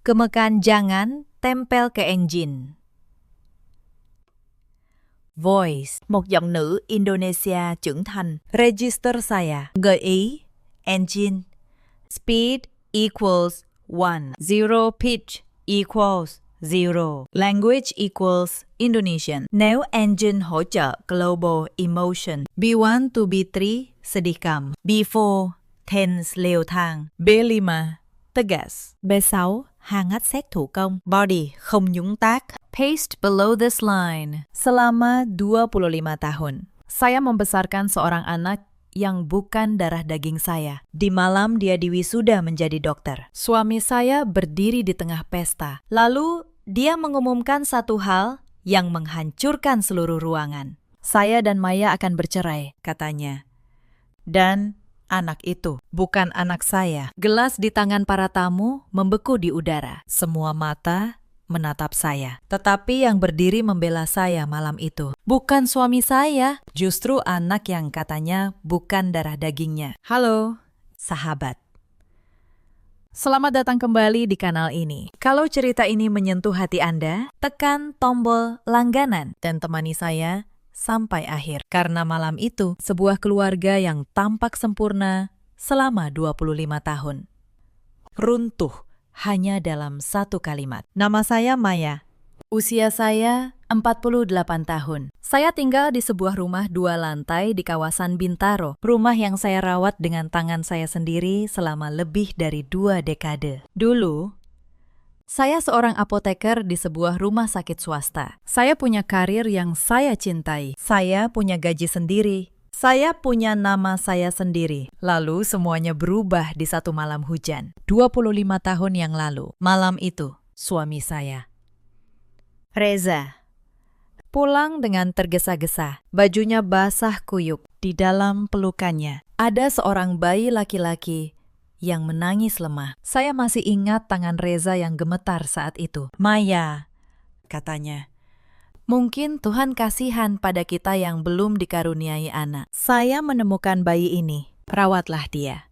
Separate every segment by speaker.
Speaker 1: Kemekan jangan tempel ke engine. Voice, một giọng nữ Indonesia trưởng thành. Register saya. Gợi ý. Engine. Speed equals 1. Zero pitch equals 0. Language equals Indonesian. Nếu engine hỗ trợ global emotion. B1 to B3 sedihkam. B4 tense leo thang. B5 tegas. B6 hangat xét thủ công. Body không nhúng tác. Paste below this line. Selama 25 tahun. Saya membesarkan seorang anak yang bukan darah daging saya. Di malam dia diwisuda menjadi dokter. Suami saya berdiri di tengah pesta. Lalu dia mengumumkan satu hal yang menghancurkan seluruh ruangan. Saya dan Maya akan bercerai, katanya. Dan anak itu bukan anak saya. Gelas di tangan para tamu membeku di udara. Semua mata menatap saya. Tetapi yang berdiri membela saya malam itu bukan suami saya, justru anak yang katanya bukan darah dagingnya. Halo, sahabat. Selamat datang kembali di kanal ini. Kalau cerita ini menyentuh hati Anda, tekan tombol langganan dan temani saya sampai akhir. Karena malam itu, sebuah keluarga yang tampak sempurna selama 25 tahun runtuh hanya dalam satu kalimat. Nama saya Maya. Usia saya 48 tahun. Saya tinggal di sebuah rumah 2 lantai di kawasan Bintaro. Rumah yang saya rawat dengan tangan saya sendiri selama lebih dari 2 dekade. Dulu, saya seorang apoteker di sebuah rumah sakit swasta. Saya punya karir yang saya cintai. Saya punya gaji sendiri. Saya punya nama saya sendiri. Lalu semuanya berubah di satu malam hujan. 25 tahun yang lalu. Malam itu, suami saya, Reza, pulang dengan tergesa-gesa. Bajunya basah kuyup. Di dalam pelukannya ada seorang bayi laki-laki yang menangis lemah. Saya masih ingat tangan Reza yang gemetar saat itu. Maya, katanya. Mungkin Tuhan kasihan pada kita yang belum dikaruniai anak. Saya menemukan bayi ini. Rawatlah dia.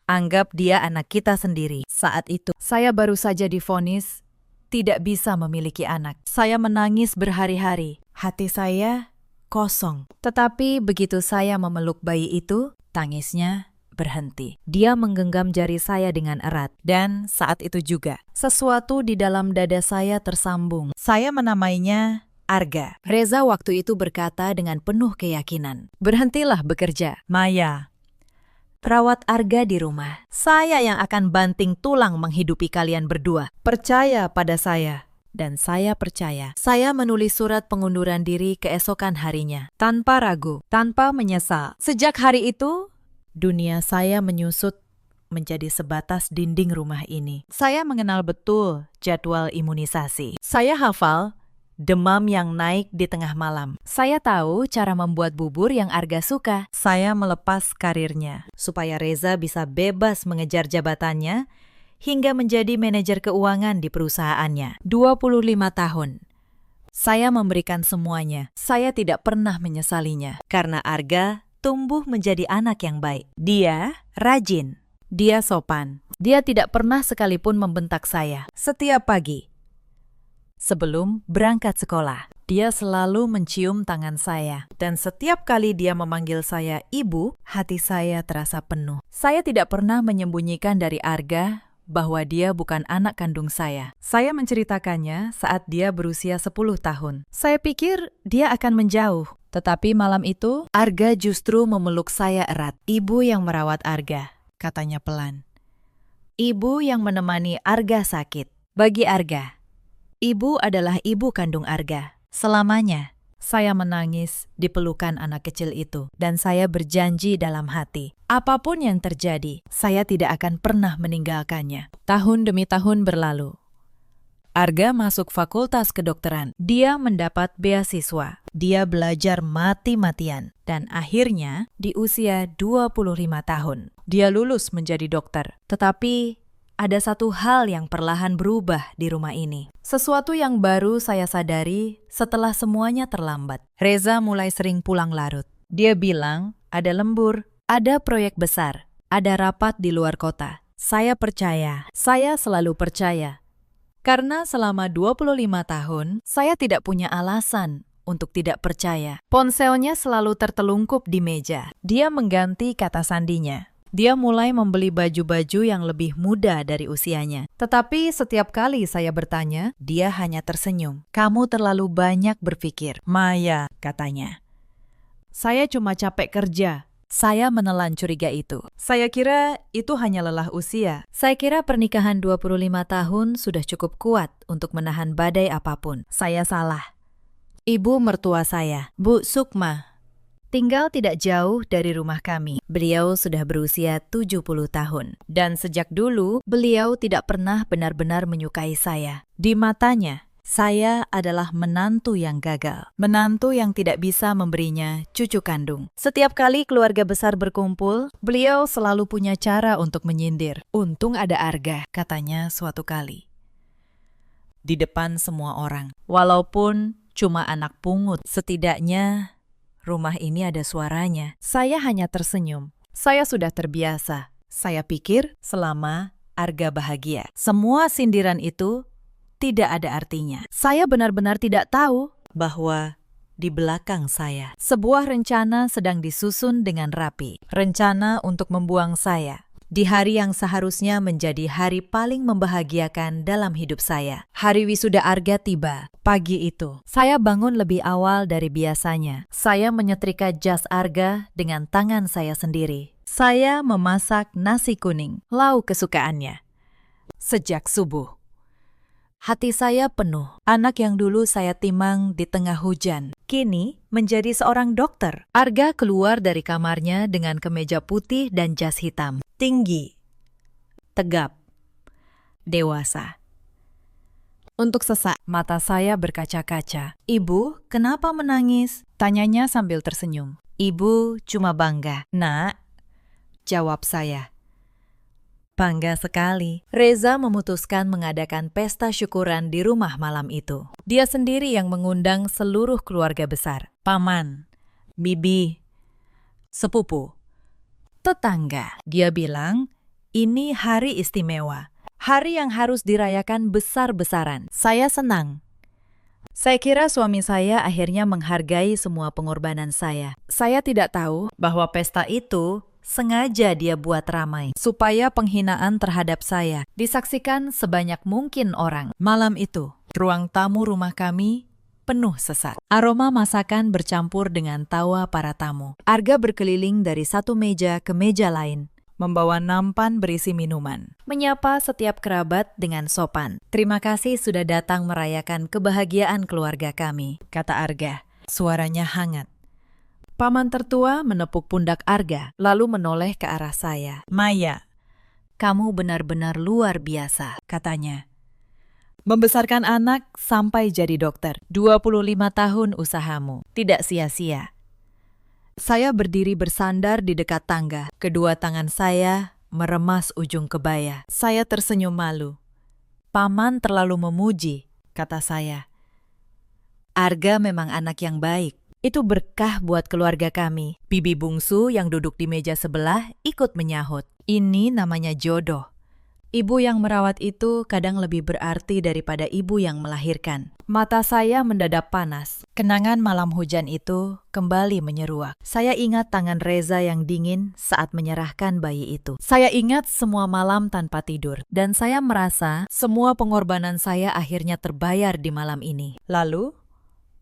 Speaker 1: Anggap dia anak kita sendiri. Saat itu, saya baru saja divonis tidak bisa memiliki anak. Saya menangis berhari-hari. Hati saya kosong. Tetapi begitu saya memeluk bayi itu, tangisnya berhenti. Dia menggenggam jari saya dengan erat. Dan saat itu juga, sesuatu di dalam dada saya tersambung. Saya menamainya Arga. Reza waktu itu berkata dengan penuh keyakinan, "Berhentilah bekerja, Maya. Rawat Arga di rumah. Saya yang akan banting tulang menghidupi kalian berdua. Percaya pada saya." Dan saya percaya. Saya menulis surat pengunduran diri keesokan harinya. Tanpa ragu, tanpa menyesal. Sejak hari itu, dunia saya menyusut menjadi sebatas dinding rumah ini. Saya mengenal betul jadwal imunisasi. Saya hafal demam yang naik di tengah malam. Saya tahu cara membuat bubur yang Arga suka. Saya melepas karirnya supaya Reza bisa bebas mengejar jabatannya hingga menjadi manajer keuangan di perusahaannya. 25 tahun. Saya memberikan semuanya. Saya tidak pernah menyesalinya. Karena Arga tumbuh menjadi anak yang baik. Dia rajin. Dia sopan. Dia tidak pernah sekalipun membentak saya. Setiap pagi, sebelum berangkat sekolah, dia selalu mencium tangan saya. Dan setiap kali dia memanggil saya ibu, hati saya terasa penuh. Saya tidak pernah menyembunyikan dari Arga bahwa dia bukan anak kandung saya. Saya menceritakannya saat dia berusia 10 tahun. Saya pikir dia akan menjauh. Tetapi malam itu, Arga justru memeluk saya erat. Ibu yang merawat Arga, katanya pelan. Ibu yang menemani Arga sakit. Bagi Arga, ibu adalah ibu kandung Arga. Selamanya. Saya menangis di pelukan anak kecil itu. Dan saya berjanji dalam hati, apapun yang terjadi, saya tidak akan pernah meninggalkannya. Tahun demi tahun berlalu. Arga masuk fakultas kedokteran. Dia mendapat beasiswa. Dia belajar mati-matian. Dan akhirnya, di usia 25 tahun, dia lulus menjadi dokter. Tetapi ada satu hal yang perlahan berubah di rumah ini. Sesuatu yang baru saya sadari setelah semuanya terlambat. Reza mulai sering pulang larut. Dia bilang ada lembur, ada proyek besar, ada rapat di luar kota. Saya percaya, saya selalu percaya. Karena selama 25 tahun, saya tidak punya alasan untuk tidak percaya. Ponselnya selalu tertelungkup di meja. Dia mengganti kata sandinya. Dia mulai membeli baju-baju yang lebih muda dari usianya. Tetapi setiap kali saya bertanya, dia hanya tersenyum. Kamu terlalu banyak berpikir, Maya, katanya. Saya cuma capek kerja. Saya menelan curiga itu. Saya kira itu hanya lelah usia. Saya kira pernikahan 25 tahun sudah cukup kuat untuk menahan badai apapun. Saya salah. Ibu mertua saya, Bu Sukma, tinggal tidak jauh dari rumah kami. Beliau sudah berusia 70 tahun. Dan sejak dulu, beliau tidak pernah benar-benar menyukai saya. Di matanya, saya adalah menantu yang gagal. Menantu yang tidak bisa memberinya cucu kandung. Setiap kali keluarga besar berkumpul, beliau selalu punya cara untuk menyindir. Untung ada Arga, katanya suatu kali. Di depan semua orang. Walaupun cuma anak pungut, setidaknya rumah ini ada suaranya. Saya hanya tersenyum. Saya sudah terbiasa. Saya pikir selama Arga bahagia. Semua sindiran itu tidak ada artinya. Saya benar-benar tidak tahu bahwa di belakang saya sebuah rencana sedang disusun dengan rapi. Rencana untuk membuang saya di hari yang seharusnya menjadi hari paling membahagiakan dalam hidup saya. Hari wisuda Arga tiba. Pagi itu, saya bangun lebih awal dari biasanya. Saya menyetrika jas Arga dengan tangan saya sendiri. Saya memasak nasi kuning, lauk kesukaannya. Sejak subuh, hati saya penuh. Anak yang dulu saya timang di tengah hujan, kini menjadi seorang dokter. Arga keluar dari kamarnya dengan kemeja putih dan jas hitam. Tinggi, tegap, dewasa. Untuk sesak, mata saya berkaca-kaca. Ibu, kenapa menangis? Tanyanya sambil tersenyum. Ibu cuma bangga. Nak, jawab saya. Bangga sekali. Reza memutuskan mengadakan pesta syukuran di rumah malam itu. Dia sendiri yang mengundang seluruh keluarga besar. Paman, bibi, sepupu, tetangga. Dia bilang, ini hari istimewa. Hari yang harus dirayakan besar-besaran. Saya senang. Saya kira suami saya akhirnya menghargai semua pengorbanan saya. Saya tidak tahu bahwa pesta itu sengaja dia buat ramai, supaya penghinaan terhadap saya disaksikan sebanyak mungkin orang. Malam itu, ruang tamu rumah kami penuh sesak. Aroma masakan bercampur dengan tawa para tamu. Arga berkeliling dari satu meja ke meja lain, membawa nampan berisi minuman. Menyapa setiap kerabat dengan sopan. Terima kasih sudah datang merayakan kebahagiaan keluarga kami, kata Arga. Suaranya hangat. Paman tertua menepuk pundak Arga, lalu menoleh ke arah saya. Maya, kamu benar-benar luar biasa, katanya. Membesarkan anak sampai jadi dokter. 25 tahun usahamu, tidak sia-sia. Saya berdiri bersandar di dekat tangga. Kedua tangan saya meremas ujung kebaya. Saya tersenyum malu. Paman terlalu memuji, kata saya. Arga memang anak yang baik. Itu berkah buat keluarga kami. Bibi bungsu yang duduk di meja sebelah ikut menyahut. Ini namanya jodoh. Ibu yang merawat itu kadang lebih berarti daripada ibu yang melahirkan. Mata saya mendadak panas. Kenangan malam hujan itu kembali menyeruak. Saya ingat tangan Reza yang dingin saat menyerahkan bayi itu. Saya ingat semua malam tanpa tidur. Dan saya merasa semua pengorbanan saya akhirnya terbayar di malam ini. Lalu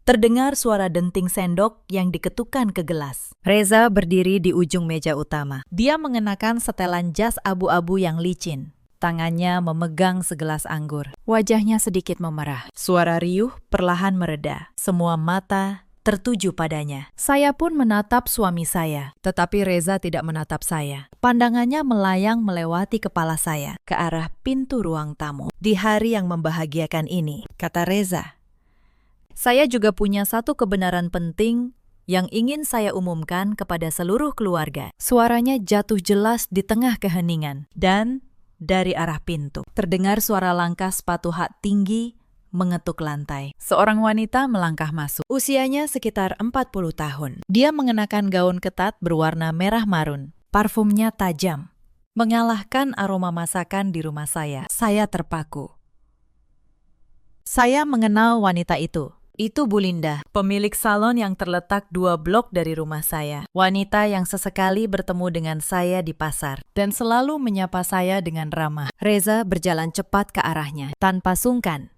Speaker 1: terdengar suara denting sendok yang diketukkan ke gelas. Reza berdiri di ujung meja utama. Dia mengenakan setelan jas abu-abu yang licin. Tangannya memegang segelas anggur. Wajahnya sedikit memerah. Suara riuh perlahan mereda. Semua mata tertuju padanya. Saya pun menatap suami saya, tetapi Reza tidak menatap saya. Pandangannya melayang melewati kepala saya ke arah pintu ruang tamu. Di hari yang membahagiakan ini, kata Reza, saya juga punya satu kebenaran penting yang ingin saya umumkan kepada seluruh keluarga. Suaranya jatuh jelas di tengah keheningan. Dan dari arah pintu terdengar suara langkah sepatu hak tinggi mengetuk lantai. Seorang wanita melangkah masuk. Usianya sekitar 40 tahun. Dia mengenakan gaun ketat berwarna merah marun. Parfumnya tajam, mengalahkan aroma masakan di rumah saya. Saya terpaku. Saya mengenal wanita itu. Itu Bu Linda, pemilik salon yang terletak 2 blok dari rumah saya. Wanita yang sesekali bertemu dengan saya di pasar dan selalu menyapa saya dengan ramah. Reza berjalan cepat ke arahnya, tanpa sungkan.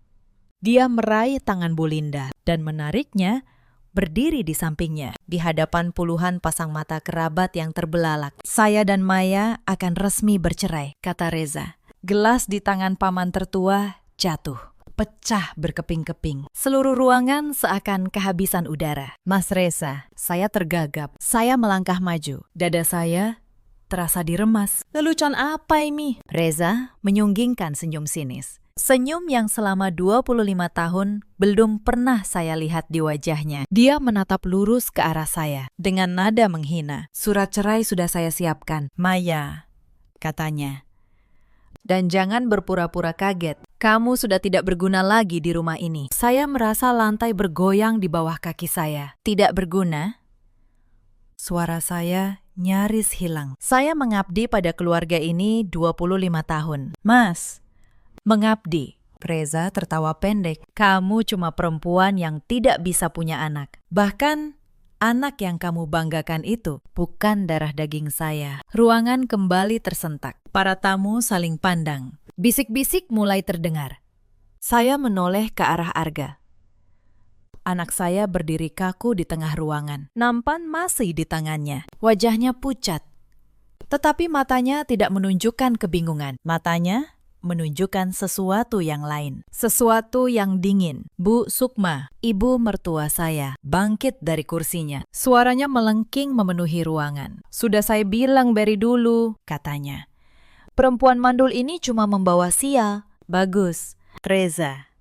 Speaker 1: Dia meraih tangan Bu Linda dan menariknya berdiri di sampingnya. Di hadapan puluhan pasang mata kerabat yang terbelalak. Saya dan Maya akan resmi bercerai, kata Reza. Gelas di tangan paman tertua jatuh. Pecah berkeping-keping. Seluruh ruangan seakan kehabisan udara. Mas Reza, saya tergagap. Saya melangkah maju. Dada saya terasa diremas. Lelucon apa ini? Reza menyunggingkan senyum sinis. Senyum yang selama 25 tahun belum pernah saya lihat di wajahnya. Dia menatap lurus ke arah saya dengan nada menghina. Surat cerai sudah saya siapkan, Maya, katanya. Dan jangan berpura-pura kaget. Kamu sudah tidak berguna lagi di rumah ini. Saya merasa lantai bergoyang di bawah kaki saya. Tidak berguna? Suara saya nyaris hilang. Saya mengabdi pada keluarga ini 25 tahun. Mas, mengabdi. Reza tertawa pendek. Kamu cuma perempuan yang tidak bisa punya anak. Bahkan anak yang kamu banggakan itu bukan darah daging saya. Ruangan kembali tersentak. Para tamu saling pandang. Bisik-bisik mulai terdengar. Saya menoleh ke arah Arga. Anak saya berdiri kaku di tengah ruangan. Nampan masih di tangannya. Wajahnya pucat. Tetapi matanya tidak menunjukkan kebingungan. Matanya menunjukkan sesuatu yang lain. Sesuatu yang dingin. Bu Sukma, ibu mertua saya, bangkit dari kursinya. Suaranya melengking memenuhi ruangan. Sudah saya bilang dari dulu, katanya. Perempuan mandul ini cuma membawa sial. Bagus, Reza.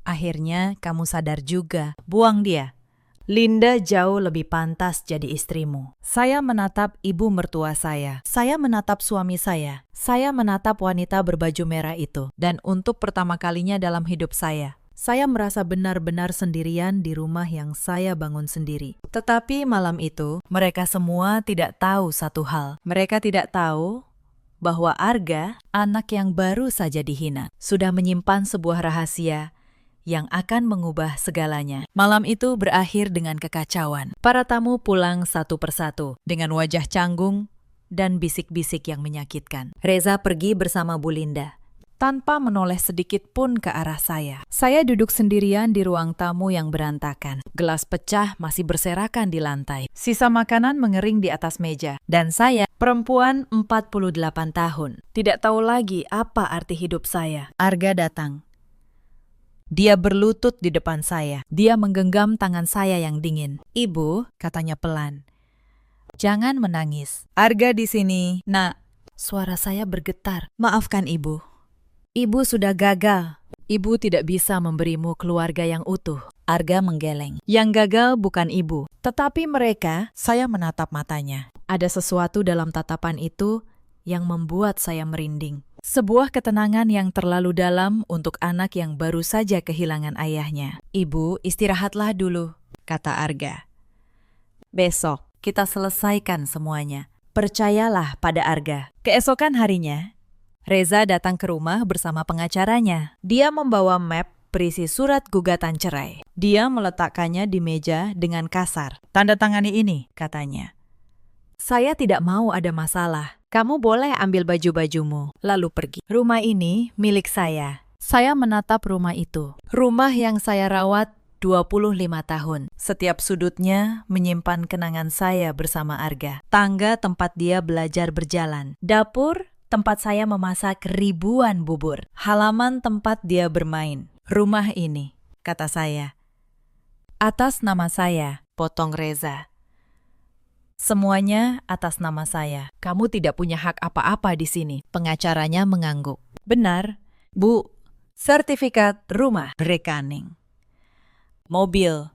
Speaker 1: Akhirnya kamu sadar juga. Buang dia. Linda jauh lebih pantas jadi istrimu. Saya menatap ibu mertua saya. Saya menatap suami saya. Saya menatap wanita berbaju merah itu. Dan untuk pertama kalinya dalam hidup saya merasa benar-benar sendirian di rumah yang saya bangun sendiri. Tetapi malam itu, mereka semua tidak tahu satu hal. Mereka tidak tahu bahwa Arga, anak yang baru saja dihina, sudah menyimpan sebuah rahasia yang akan mengubah segalanya. Malam itu berakhir dengan kekacauan. Para tamu pulang satu persatu dengan wajah canggung dan bisik-bisik yang menyakitkan. Reza pergi bersama Bu Linda, tanpa menoleh sedikit pun ke arah saya. Saya duduk sendirian di ruang tamu yang berantakan. Gelas pecah masih berserakan di lantai. Sisa makanan mengering di atas meja. Dan saya, perempuan 48 tahun, tidak tahu lagi apa arti hidup saya. Arga datang. Dia berlutut di depan saya. Dia menggenggam tangan saya yang dingin. Ibu, katanya pelan, jangan menangis. Arga di sini. Nak, suara saya bergetar. Maafkan ibu. Ibu sudah gagal. Ibu tidak bisa memberimu keluarga yang utuh. Arga menggeleng. Yang gagal bukan ibu, tetapi mereka. Saya menatap matanya. Ada sesuatu dalam tatapan itu yang membuat saya merinding. Sebuah ketenangan yang terlalu dalam untuk anak yang baru saja kehilangan ayahnya. Ibu, istirahatlah dulu, kata Arga. Besok kita selesaikan semuanya. Percayalah pada Arga. Keesokan harinya, Reza datang ke rumah bersama pengacaranya. Dia membawa map berisi surat gugatan cerai. Dia meletakkannya di meja dengan kasar. Tanda tangani ini, katanya. Saya tidak mau ada masalah. Kamu boleh ambil baju-bajumu, lalu pergi. Rumah ini milik saya. Saya menatap rumah itu. Rumah yang saya rawat 25 tahun. Setiap sudutnya menyimpan kenangan saya bersama Arga. Tangga tempat dia belajar berjalan. Dapur tempat saya memasak ribuan bubur. Halaman tempat dia bermain. Rumah ini, kata saya. Atas nama saya, potong Reza. Semuanya atas nama saya. Kamu tidak punya hak apa-apa di sini. Pengacaranya mengangguk. Benar, Bu. Sertifikat rumah, rekening, mobil.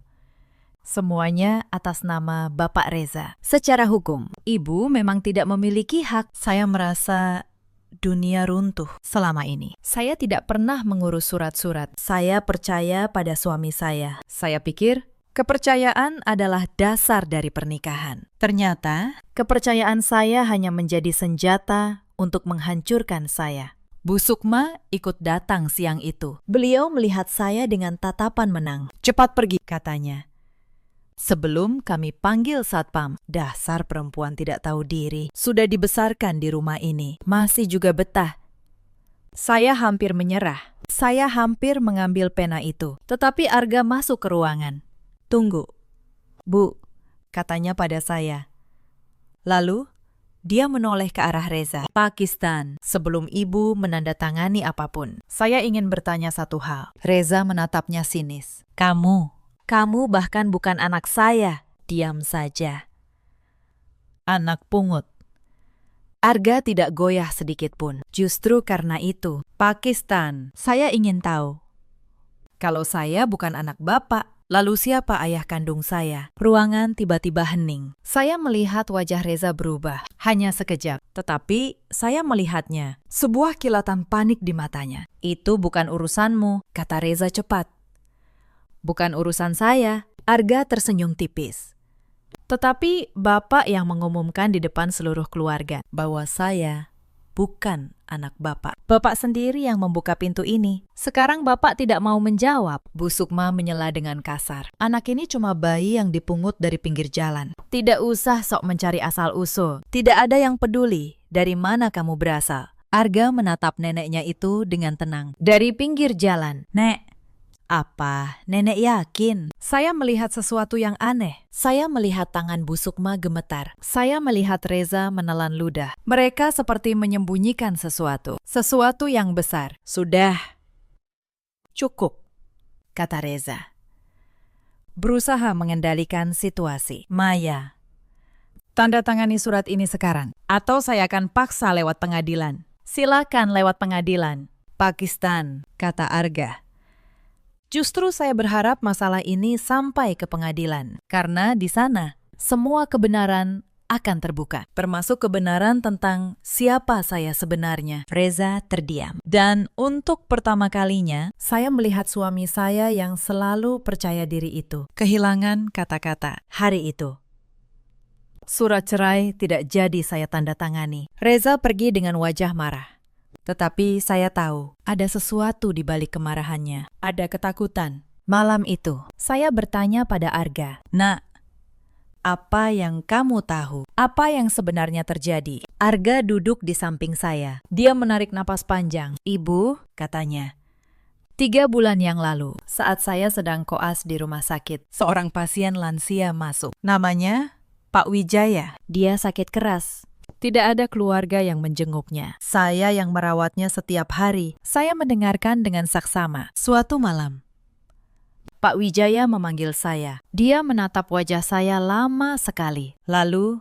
Speaker 1: Semuanya atas nama Bapak Reza. Secara hukum, Ibu memang tidak memiliki hak. Saya merasa dunia runtuh selama ini. Saya tidak pernah mengurus surat-surat. Saya percaya pada suami saya. Saya pikir kepercayaan adalah dasar dari pernikahan. Ternyata, kepercayaan saya hanya menjadi senjata untuk menghancurkan saya. Bu Sukma ikut datang siang itu. Beliau melihat saya dengan tatapan menang. "Cepat pergi," katanya. Sebelum kami panggil satpam, dasar perempuan tidak tahu diri. Sudah dibesarkan di rumah ini, masih juga betah. Saya hampir menyerah. Saya hampir mengambil pena itu. Tetapi Arga masuk ke ruangan. "Tunggu, Bu," katanya pada saya. Lalu, dia menoleh ke arah Reza. "Pakistan, sebelum ibu menandatangani apapun, saya ingin bertanya satu hal." Reza menatapnya sinis. Kamu bahkan bukan anak saya." "Diam saja. Anak pungut." Arga tidak goyah sedikit pun. "Justru karena itu, Pakistan, saya ingin tahu. Kalau saya bukan anak bapak, lalu siapa ayah kandung saya?" Ruangan tiba-tiba hening. Saya melihat wajah Reza berubah. Hanya sekejap. Tetapi saya melihatnya. Sebuah kilatan panik di matanya. "Itu bukan urusanmu," kata Reza cepat. "Bukan urusan saya." Arga tersenyum tipis. "Tetapi bapak yang mengumumkan di depan seluruh keluarga bahwa saya bukan anak bapak. Bapak sendiri yang membuka pintu ini. Sekarang bapak tidak mau menjawab." Bu Sukma menyela dengan kasar. "Anak ini cuma bayi yang dipungut dari pinggir jalan. Tidak usah sok mencari asal-usul. Tidak ada yang peduli dari mana kamu berasal." Arga menatap neneknya itu dengan tenang. "Dari pinggir jalan, Nek." "Apa? Nenek yakin?" Saya melihat sesuatu yang aneh. Saya melihat tangan Bu Sukma gemetar. Saya melihat Reza menelan ludah. Mereka seperti menyembunyikan sesuatu. Sesuatu yang besar. "Sudah. Cukup," kata Reza. Berusaha mengendalikan situasi. "Maya, tanda tangani surat ini sekarang. Atau saya akan paksa lewat pengadilan." "Silakan lewat pengadilan." "Pakistan," kata Arga. "Justru saya berharap masalah ini sampai ke pengadilan, karena di sana semua kebenaran akan terbuka, termasuk kebenaran tentang siapa saya sebenarnya." Reza terdiam. Dan untuk pertama kalinya, saya melihat suami saya yang selalu percaya diri itu kehilangan kata-kata. Hari itu, surat cerai tidak jadi saya tanda tangani. Reza pergi dengan wajah marah. Tetapi saya tahu ada sesuatu di balik kemarahannya. Ada ketakutan. Malam itu, saya bertanya pada Arga, "Nak, apa yang kamu tahu? Apa yang sebenarnya terjadi?" Arga duduk di samping saya. Dia menarik napas panjang. "Ibu," katanya, 3 bulan yang lalu, saat saya sedang koas di rumah sakit, seorang pasien lansia masuk. Namanya Pak Wijaya. Dia sakit keras. Tidak ada keluarga yang menjenguknya. Saya yang merawatnya setiap hari. Saya mendengarkan dengan saksama. Suatu malam, Pak Wijaya memanggil saya. Dia menatap wajah saya lama sekali. Lalu,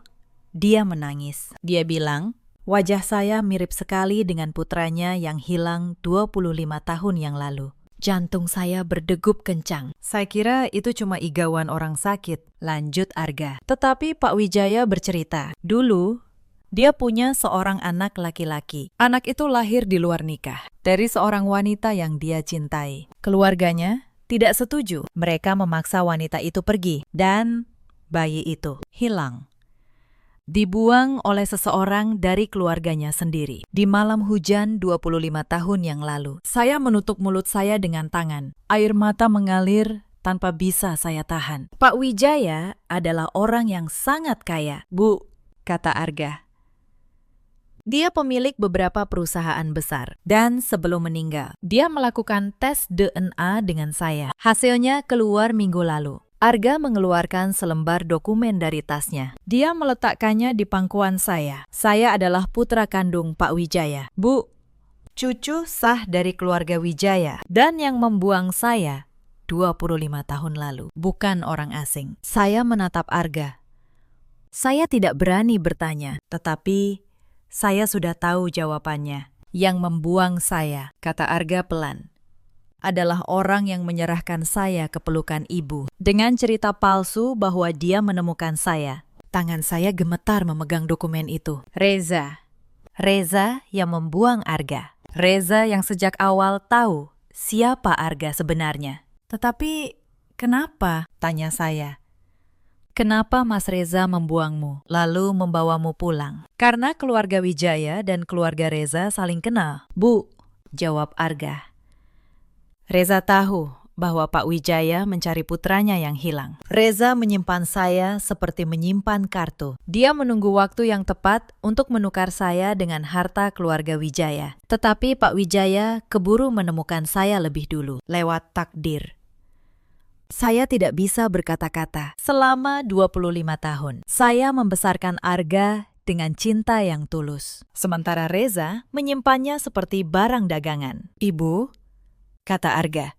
Speaker 1: dia menangis. Dia bilang, wajah saya mirip sekali dengan putranya yang hilang 25 tahun yang lalu. Jantung saya berdegup kencang. Saya kira itu cuma igauan orang sakit, lanjut Arga. Tetapi Pak Wijaya bercerita, dulu dia punya seorang anak laki-laki. Anak itu lahir di luar nikah dari seorang wanita yang dia cintai. Keluarganya tidak setuju. Mereka memaksa wanita itu pergi dan bayi itu hilang. Dibuang oleh seseorang dari keluarganya sendiri. Di malam hujan 25 tahun yang lalu, saya menutup mulut saya dengan tangan. Air mata mengalir tanpa bisa saya tahan. Pak Wijaya adalah orang yang sangat kaya. "Bu," kata Arga. Dia pemilik beberapa perusahaan besar. Dan sebelum meninggal, dia melakukan tes DNA dengan saya. Hasilnya keluar minggu lalu. Arga mengeluarkan selembar dokumen dari tasnya. Dia meletakkannya di pangkuan saya. Saya adalah putra kandung Pak Wijaya. "Bu, cucu sah dari keluarga Wijaya. Dan yang membuang saya 25 tahun lalu. Bukan orang asing." Saya menatap Arga. Saya tidak berani bertanya, tetapi saya sudah tahu jawabannya. "Yang membuang saya," kata Arga pelan, "adalah orang yang menyerahkan saya ke pelukan ibu dengan cerita palsu bahwa dia menemukan saya." Tangan saya gemetar memegang dokumen itu. Reza. Reza yang membuang Arga. Reza yang sejak awal tahu siapa Arga sebenarnya. "Tetapi kenapa?" tanya saya. Kenapa Mas Reza membuangmu, lalu membawamu pulang? Karena keluarga Wijaya dan keluarga Reza saling kenal. Bu, jawab Arga. Reza tahu bahwa Pak Wijaya mencari putranya yang hilang. Reza menyimpan saya seperti menyimpan kartu. Dia menunggu waktu yang tepat untuk menukar saya dengan harta keluarga Wijaya. Tetapi Pak Wijaya keburu menemukan saya lebih dulu, lewat takdir. Saya tidak bisa berkata-kata. Selama 25 tahun, saya membesarkan Arga dengan cinta yang tulus. Sementara Reza menyimpannya seperti barang dagangan. Ibu, kata Arga,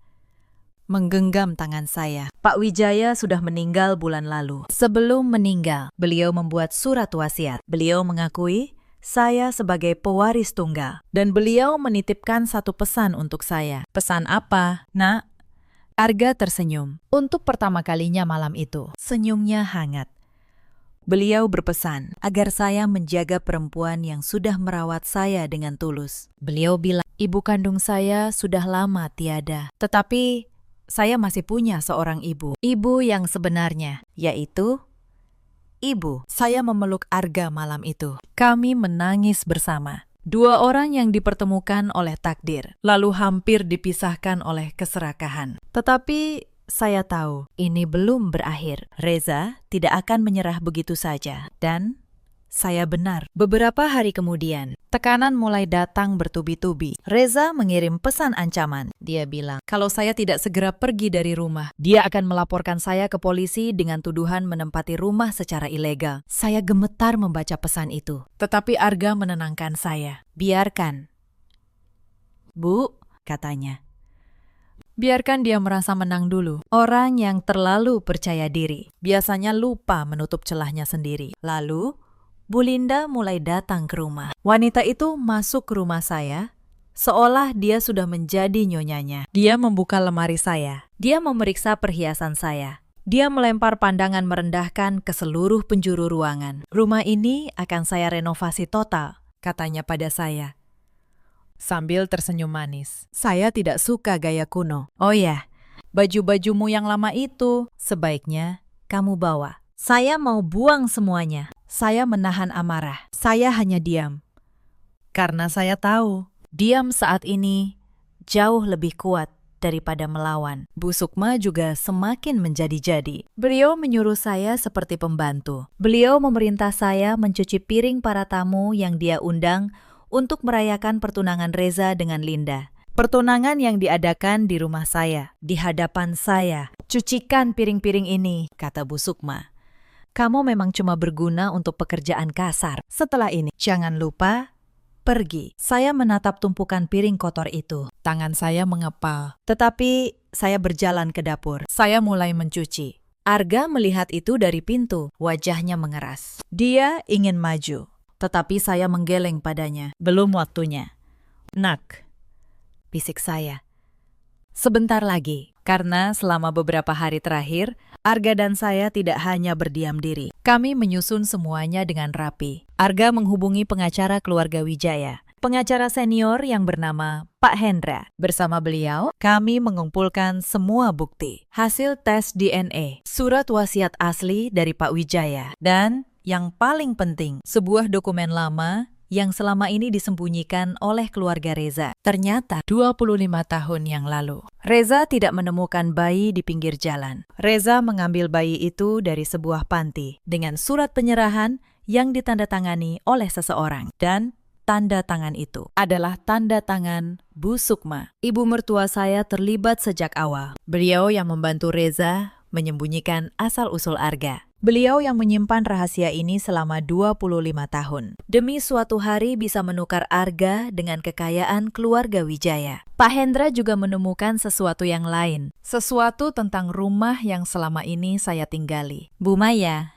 Speaker 1: menggenggam tangan saya. Pak Wijaya sudah meninggal bulan lalu. Sebelum meninggal, beliau membuat surat wasiat. Beliau mengakui saya sebagai pewaris tunggal. Dan beliau menitipkan satu pesan untuk saya. Pesan apa, Nak? Arga tersenyum. Untuk pertama kalinya malam itu, senyumnya hangat. Beliau berpesan agar saya menjaga perempuan yang sudah merawat saya dengan tulus. Beliau bilang, ibu kandung saya sudah lama tiada. Tetapi saya masih punya seorang ibu. Ibu yang sebenarnya, yaitu ibu. Saya memeluk Arga malam itu. Kami menangis bersama. Dua orang yang dipertemukan oleh takdir, lalu hampir dipisahkan oleh keserakahan. Tetapi saya tahu ini belum berakhir. Reza tidak akan menyerah begitu saja. Dan saya benar. Beberapa hari kemudian, tekanan mulai datang bertubi-tubi. Reza mengirim pesan ancaman. Dia bilang, kalau saya tidak segera pergi dari rumah, dia akan melaporkan saya ke polisi dengan tuduhan menempati rumah secara ilegal. Saya gemetar membaca pesan itu. Tetapi Arga menenangkan saya. Biarkan. Bu, katanya. Biarkan dia merasa menang dulu. Orang yang terlalu percaya diri biasanya lupa menutup celahnya sendiri. Lalu, Bu Linda mulai datang ke rumah. Wanita itu masuk ke rumah saya, seolah dia sudah menjadi nyonyanya. Dia membuka lemari saya. Dia memeriksa perhiasan saya. Dia melempar pandangan merendahkan ke seluruh penjuru ruangan. Rumah ini akan saya renovasi total, katanya pada saya. Sambil tersenyum manis. Saya tidak suka gaya kuno. Oh ya, baju-bajumu yang lama itu sebaiknya kamu bawa. Saya mau buang semuanya. Saya menahan amarah. Saya hanya diam. Karena saya tahu, diam saat ini jauh lebih kuat daripada melawan. Bu Sukma juga semakin menjadi-jadi. Beliau menyuruh saya seperti pembantu. Beliau memerintah saya mencuci piring para tamu yang dia undang untuk merayakan pertunangan Reza dengan Linda. Pertunangan yang diadakan di rumah saya, di hadapan saya. Cucikan piring-piring ini, kata Bu Sukma. Kamu memang cuma berguna untuk pekerjaan kasar. Setelah ini, jangan lupa pergi. Saya menatap tumpukan piring kotor itu. Tangan saya mengepal. Tetapi saya berjalan ke dapur. Saya mulai mencuci. Arga melihat itu dari pintu. Wajahnya mengeras. Dia ingin maju. Tetapi saya menggeleng padanya. Belum waktunya. Nak, bisik saya. Sebentar lagi. Karena selama beberapa hari terakhir, Arga dan saya tidak hanya berdiam diri. Kami menyusun semuanya dengan rapi. Arga menghubungi pengacara keluarga Wijaya, pengacara senior yang bernama Pak Hendra. Bersama beliau, kami mengumpulkan semua bukti. Hasil tes DNA, surat wasiat asli dari Pak Wijaya, dan yang paling penting, sebuah dokumen lama yang selama ini disembunyikan oleh keluarga Reza. Ternyata 25 tahun yang lalu, Reza tidak menemukan bayi di pinggir jalan. Reza mengambil bayi itu dari sebuah panti dengan surat penyerahan yang ditandatangani oleh seseorang. Dan tanda tangan itu adalah tanda tangan Bu Sukma. Ibu mertua saya terlibat sejak awal. Beliau yang membantu Reza menyembunyikan asal-usul Arga. Beliau yang menyimpan rahasia ini selama 25 tahun. Demi suatu hari bisa menukar Arga dengan kekayaan keluarga Wijaya. Pak Hendra juga menemukan sesuatu yang lain. Sesuatu tentang rumah yang selama ini saya tinggali. Bu Maya,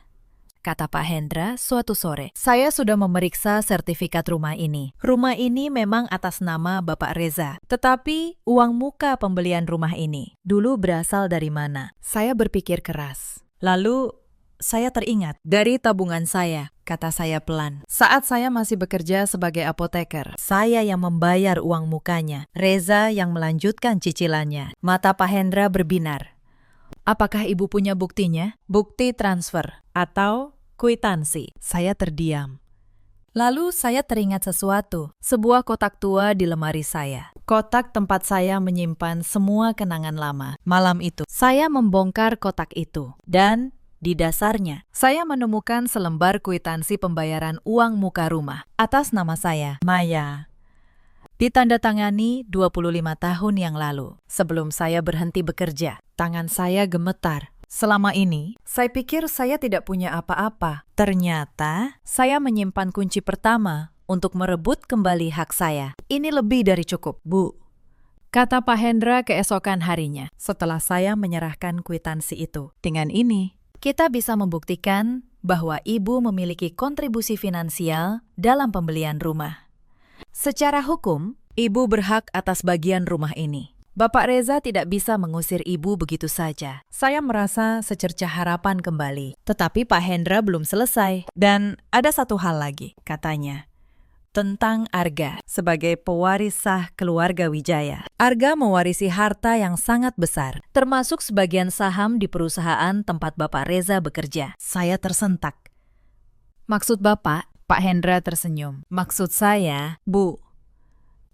Speaker 1: kata Pak Hendra suatu sore, saya sudah memeriksa sertifikat rumah ini. Rumah ini memang atas nama Bapak Reza. Tetapi uang muka pembelian rumah ini dulu berasal dari mana? Saya berpikir keras. Lalu saya teringat dari tabungan saya, kata saya pelan. Saat saya masih bekerja sebagai apoteker, saya yang membayar uang mukanya, Reza yang melanjutkan cicilannya. Mata Pak Hendra berbinar. Apakah ibu punya buktinya? Bukti transfer atau kwitansi. Saya terdiam. Lalu saya teringat sesuatu, sebuah kotak tua di lemari saya. Kotak tempat saya menyimpan semua kenangan lama. Malam itu, saya membongkar kotak itu. Dan di dasarnya, saya menemukan selembar kwitansi pembayaran uang muka rumah atas nama saya, Maya. Ditandatangani 25 tahun yang lalu, sebelum saya berhenti bekerja. Tangan saya gemetar. Selama ini, saya pikir saya tidak punya apa-apa. Ternyata, saya menyimpan kunci pertama untuk merebut kembali hak saya. Ini lebih dari cukup, Bu, kata Pak Hendra keesokan harinya setelah saya menyerahkan kwitansi itu. Dengan ini, kita bisa membuktikan bahwa ibu memiliki kontribusi finansial dalam pembelian rumah. Secara hukum, ibu berhak atas bagian rumah ini. Bapak Reza tidak bisa mengusir ibu begitu saja. Saya merasa secercah harapan kembali. Tetapi Pak Hendra belum selesai. Dan ada satu hal lagi, katanya. Tentang Arga sebagai pewaris sah keluarga Wijaya. Arga mewarisi harta yang sangat besar, termasuk sebagian saham di perusahaan tempat Bapak Reza bekerja. Saya tersentak. Maksud Bapak? Pak Hendra tersenyum. Maksud saya, Bu,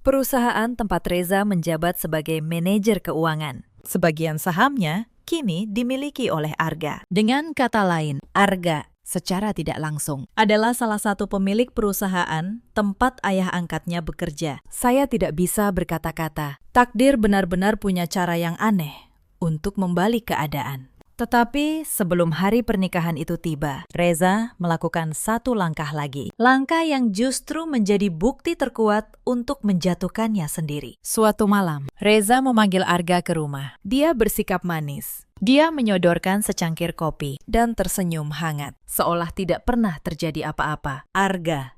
Speaker 1: perusahaan tempat Reza menjabat sebagai manajer keuangan. Sebagian sahamnya kini dimiliki oleh Arga. Dengan kata lain, Arga secara tidak langsung adalah salah satu pemilik perusahaan tempat ayah angkatnya bekerja. Saya tidak bisa berkata-kata. Takdir benar-benar punya cara yang aneh untuk membalik keadaan. Tetapi sebelum hari pernikahan itu tiba, Reza melakukan satu langkah lagi. Langkah yang justru menjadi bukti terkuat untuk menjatuhkannya sendiri. Suatu malam, Reza memanggil Arga ke rumah. Dia bersikap manis. Dia menyodorkan secangkir kopi dan tersenyum hangat, seolah tidak pernah terjadi apa-apa. Arga,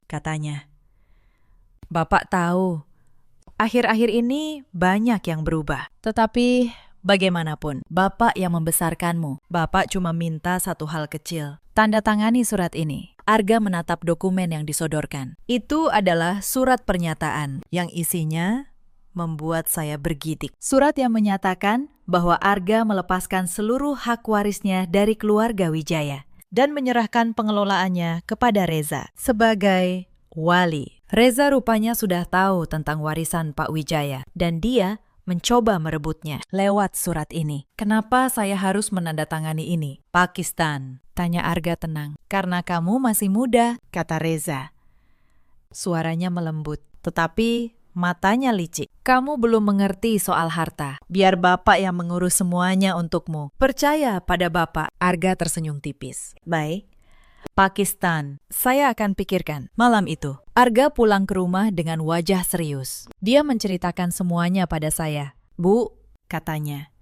Speaker 1: katanya, Bapak tahu, akhir-akhir ini banyak yang berubah. Tetapi bagaimanapun, Bapak yang membesarkanmu. Bapak cuma minta satu hal kecil. Tanda tangani surat ini. Arga menatap dokumen yang disodorkan. Itu adalah surat pernyataan yang isinya membuat saya bergidik. Surat yang menyatakan bahwa Arga melepaskan seluruh hak warisnya dari keluarga Wijaya dan menyerahkan pengelolaannya kepada Reza sebagai wali. Reza rupanya sudah tahu tentang warisan Pak Wijaya dan dia mencoba merebutnya lewat surat ini. Kenapa saya harus menandatangani ini? Pakistan, tanya Arga tenang. Karena kamu masih muda, kata Reza. Suaranya melembut, tetapi matanya licik. Kamu belum mengerti soal harta. Biar Bapak yang mengurus semuanya untukmu. Percaya pada Bapak. Arga tersenyum tipis. Baik. Pakistan, saya akan pikirkan. Malam itu, Arga pulang ke rumah dengan wajah serius. Dia menceritakan semuanya pada saya. Bu, katanya,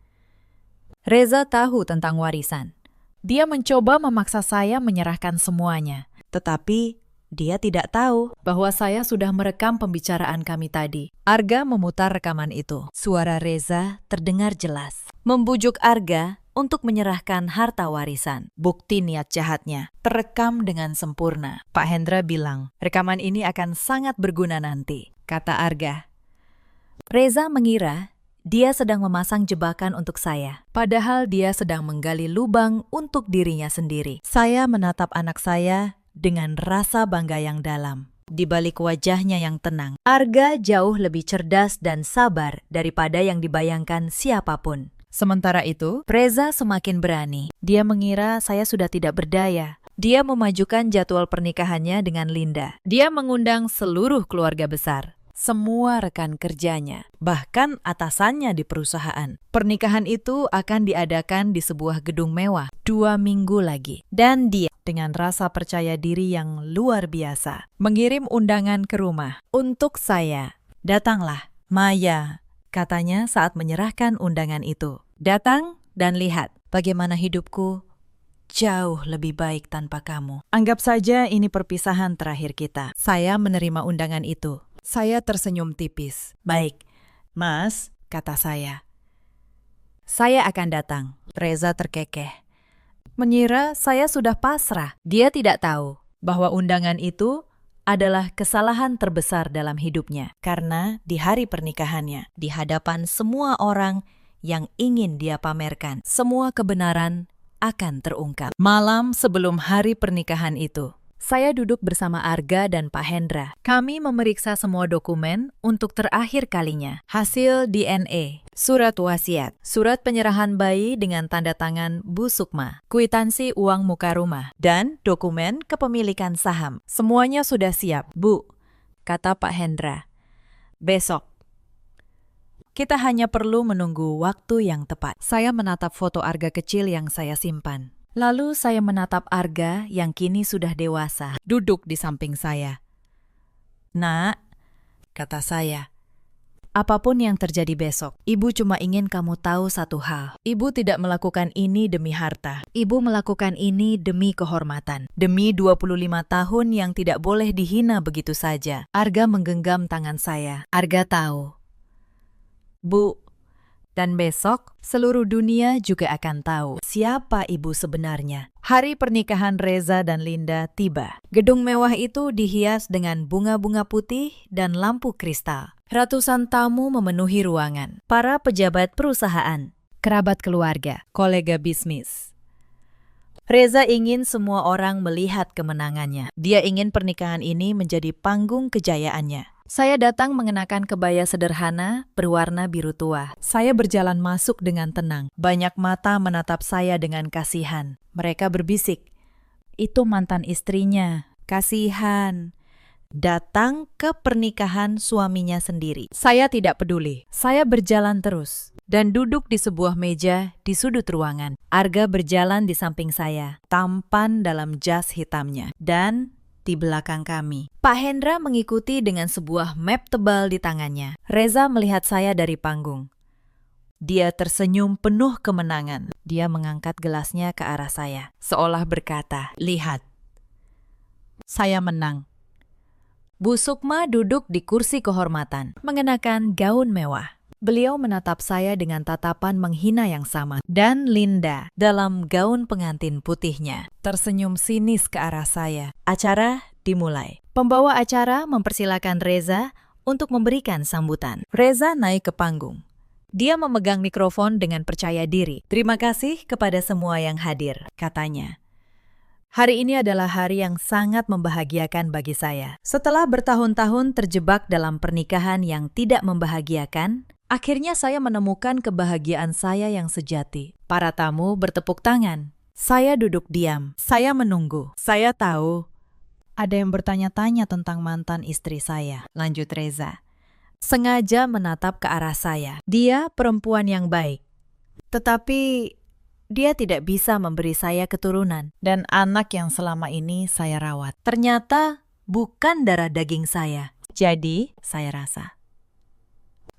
Speaker 1: Reza tahu tentang warisan. Dia mencoba memaksa saya menyerahkan semuanya. Tetapi dia tidak tahu bahwa saya sudah merekam pembicaraan kami tadi. Arga memutar rekaman itu. Suara Reza terdengar jelas. Membujuk Arga untuk menyerahkan harta warisan. Bukti niat jahatnya terekam dengan sempurna. Pak Hendra bilang, rekaman ini akan sangat berguna nanti, kata Arga. Reza mengira dia sedang memasang jebakan untuk saya, padahal dia sedang menggali lubang untuk dirinya sendiri. Saya menatap anak saya dengan rasa bangga yang dalam. Di balik wajahnya yang tenang, Arga jauh lebih cerdas dan sabar daripada yang dibayangkan siapapun. Sementara itu, Reza semakin berani. Dia mengira saya sudah tidak berdaya. Dia memajukan jadwal pernikahannya dengan Linda. Dia mengundang seluruh keluarga besar, semua rekan kerjanya, bahkan atasannya di perusahaan. Pernikahan itu akan diadakan di sebuah gedung mewah 2 minggu lagi. Dan dia dengan rasa percaya diri yang luar biasa mengirim undangan ke rumah untuk saya. Datanglah, Maya, katanya saat menyerahkan undangan itu. Datang dan lihat bagaimana hidupku jauh lebih baik tanpa kamu. Anggap saja ini perpisahan terakhir kita. Saya menerima undangan itu. Saya tersenyum tipis. Baik, Mas, kata saya. Saya akan datang. Reza terkekeh. Mengira saya sudah pasrah. Dia tidak tahu bahwa undangan itu adalah kesalahan terbesar dalam hidupnya. Karena di hari pernikahannya, di hadapan semua orang yang ingin dia pamerkan. Semua kebenaran akan terungkap. Malam sebelum hari pernikahan itu, saya duduk bersama Arga dan Pak Hendra. Kami memeriksa semua dokumen untuk terakhir kalinya. Hasil DNA, surat wasiat, surat penyerahan bayi dengan tanda tangan Bu Sukma, kwitansi uang muka rumah, dan dokumen kepemilikan saham. Semuanya sudah siap, Bu, kata Pak Hendra. Besok. Kita hanya perlu menunggu waktu yang tepat. Saya menatap foto Arga kecil yang saya simpan. Lalu saya menatap Arga yang kini sudah dewasa, duduk di samping saya. Nak, kata saya, apapun yang terjadi besok, Ibu cuma ingin kamu tahu satu hal. Ibu tidak melakukan ini demi harta. Ibu melakukan ini demi kehormatan. Demi 25 tahun yang tidak boleh dihina begitu saja. Arga menggenggam tangan saya. Arga tahu. Bu, dan besok seluruh dunia juga akan tahu siapa ibu sebenarnya. Hari pernikahan Reza dan Linda tiba. Gedung mewah itu dihias dengan bunga-bunga putih dan lampu kristal. Ratusan tamu memenuhi ruangan. Para pejabat perusahaan, kerabat keluarga, kolega bisnis. Reza ingin semua orang melihat kemenangannya. Dia ingin pernikahan ini menjadi panggung kejayaannya. Saya datang mengenakan kebaya sederhana berwarna biru tua. Saya berjalan masuk dengan tenang. Banyak mata menatap saya dengan kasihan. Mereka berbisik, "Itu mantan istrinya. Kasihan." Datang ke pernikahan suaminya sendiri. Saya tidak peduli. Saya berjalan terus dan duduk di sebuah meja di sudut ruangan. Arga berjalan di samping saya, tampan dalam jas hitamnya, dan di belakang kami, Pak Hendra mengikuti dengan sebuah map tebal di tangannya. Reza melihat saya dari panggung. Dia tersenyum penuh kemenangan. Dia mengangkat gelasnya ke arah saya, seolah berkata, "Lihat, saya menang." Bu Sukma duduk di kursi kehormatan, mengenakan gaun mewah. Beliau menatap saya dengan tatapan menghina yang sama. Dan Linda, dalam gaun pengantin putihnya, tersenyum sinis ke arah saya. Acara dimulai. Pembawa acara mempersilakan Reza untuk memberikan sambutan. Reza naik ke panggung. Dia memegang mikrofon dengan percaya diri. "Terima kasih kepada semua yang hadir," katanya. "Hari ini adalah hari yang sangat membahagiakan bagi saya. Setelah bertahun-tahun terjebak dalam pernikahan yang tidak membahagiakan, akhirnya saya menemukan kebahagiaan saya yang sejati." Para tamu bertepuk tangan. Saya duduk diam. Saya menunggu. Saya tahu ada yang bertanya-tanya tentang mantan istri saya, lanjut Reza. Sengaja menatap ke arah saya. Dia perempuan yang baik. Tetapi dia tidak bisa memberi saya keturunan. Dan anak yang selama ini saya rawat ternyata bukan darah daging saya. Jadi, saya rasa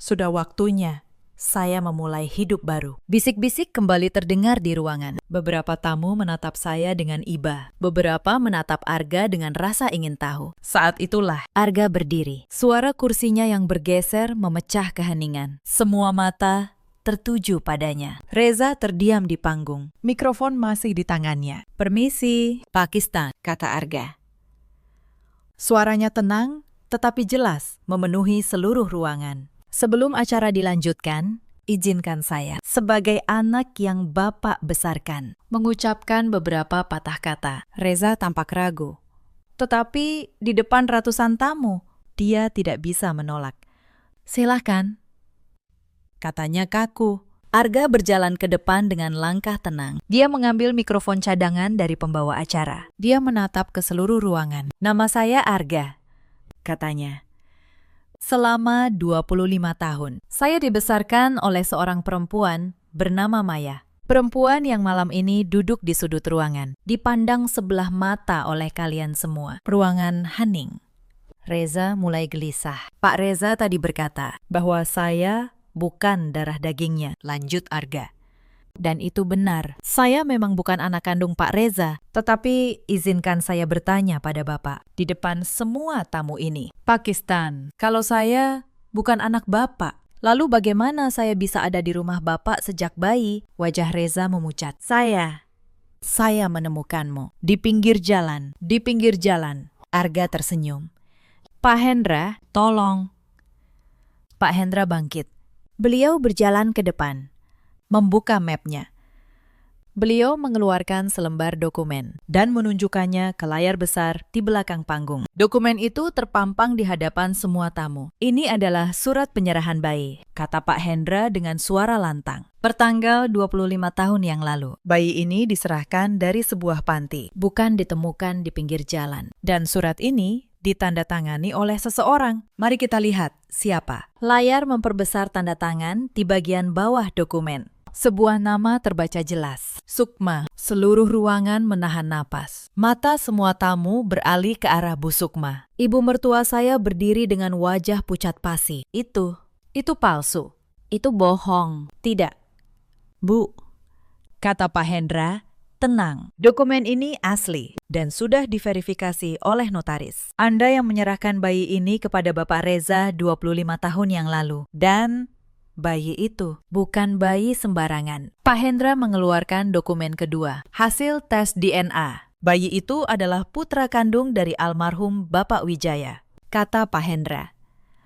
Speaker 1: sudah waktunya saya memulai hidup baru. Bisik-bisik kembali terdengar di ruangan. Beberapa tamu menatap saya dengan iba. Beberapa menatap Arga dengan rasa ingin tahu. Saat itulah Arga berdiri. Suara kursinya yang bergeser memecah keheningan. Semua mata tertuju padanya. Reza terdiam di panggung. Mikrofon masih di tangannya. "Permisi, Pakistan," kata Arga. Suaranya tenang, tetapi jelas memenuhi seluruh ruangan. Sebelum acara dilanjutkan, izinkan saya, sebagai anak yang Bapak besarkan, mengucapkan beberapa patah kata. Reza tampak ragu. Tetapi di depan ratusan tamu, dia tidak bisa menolak. "Silakan," katanya kaku. Arga berjalan ke depan dengan langkah tenang. Dia mengambil mikrofon cadangan dari pembawa acara. Dia menatap ke seluruh ruangan. "Nama saya Arga," katanya. "Selama 25 tahun, saya dibesarkan oleh seorang perempuan bernama Maya. Perempuan yang malam ini duduk di sudut ruangan, dipandang sebelah mata oleh kalian semua. Ruangan hening." Reza mulai gelisah. "Pak Reza tadi berkata bahwa saya bukan darah dagingnya," lanjut Arga. "Dan itu benar. Saya memang bukan anak kandung Pak Reza. Tetapi izinkan saya bertanya pada Bapak, di depan semua tamu ini. Pakistan, kalau saya bukan anak Bapak, lalu bagaimana saya bisa ada di rumah Bapak sejak bayi?" Wajah Reza memucat. Saya menemukanmu. Di pinggir jalan. Di pinggir jalan." Arga tersenyum. "Pak Hendra, tolong." Pak Hendra bangkit. Beliau berjalan ke depan. membuka mapnya. Beliau mengeluarkan selembar dokumen dan menunjukkannya ke layar besar di belakang panggung. Dokumen itu terpampang di hadapan semua tamu. Ini adalah surat penyerahan bayi, kata Pak Hendra dengan suara lantang. Pertanggal 25 tahun yang lalu, bayi ini diserahkan dari sebuah panti, bukan ditemukan di pinggir jalan. Dan surat ini ditandatangani oleh seseorang. Mari kita lihat siapa. Layar memperbesar tanda tangan di bagian bawah dokumen. Sebuah nama terbaca jelas, Sukma. Seluruh ruangan menahan napas. Mata semua tamu beralih ke arah Bu Sukma. Ibu mertua saya berdiri dengan wajah pucat pasi. Itu palsu. Itu bohong. Tidak. Bu, kata Pak Hendra, tenang. Dokumen ini asli dan sudah diverifikasi oleh notaris. Anda yang menyerahkan bayi ini kepada Bapak Reza 25 tahun yang lalu. Dan bayi itu bukan bayi sembarangan. Pak Hendra mengeluarkan dokumen kedua, hasil tes DNA. Bayi itu adalah putra kandung dari almarhum Bapak Wijaya, kata Pak Hendra.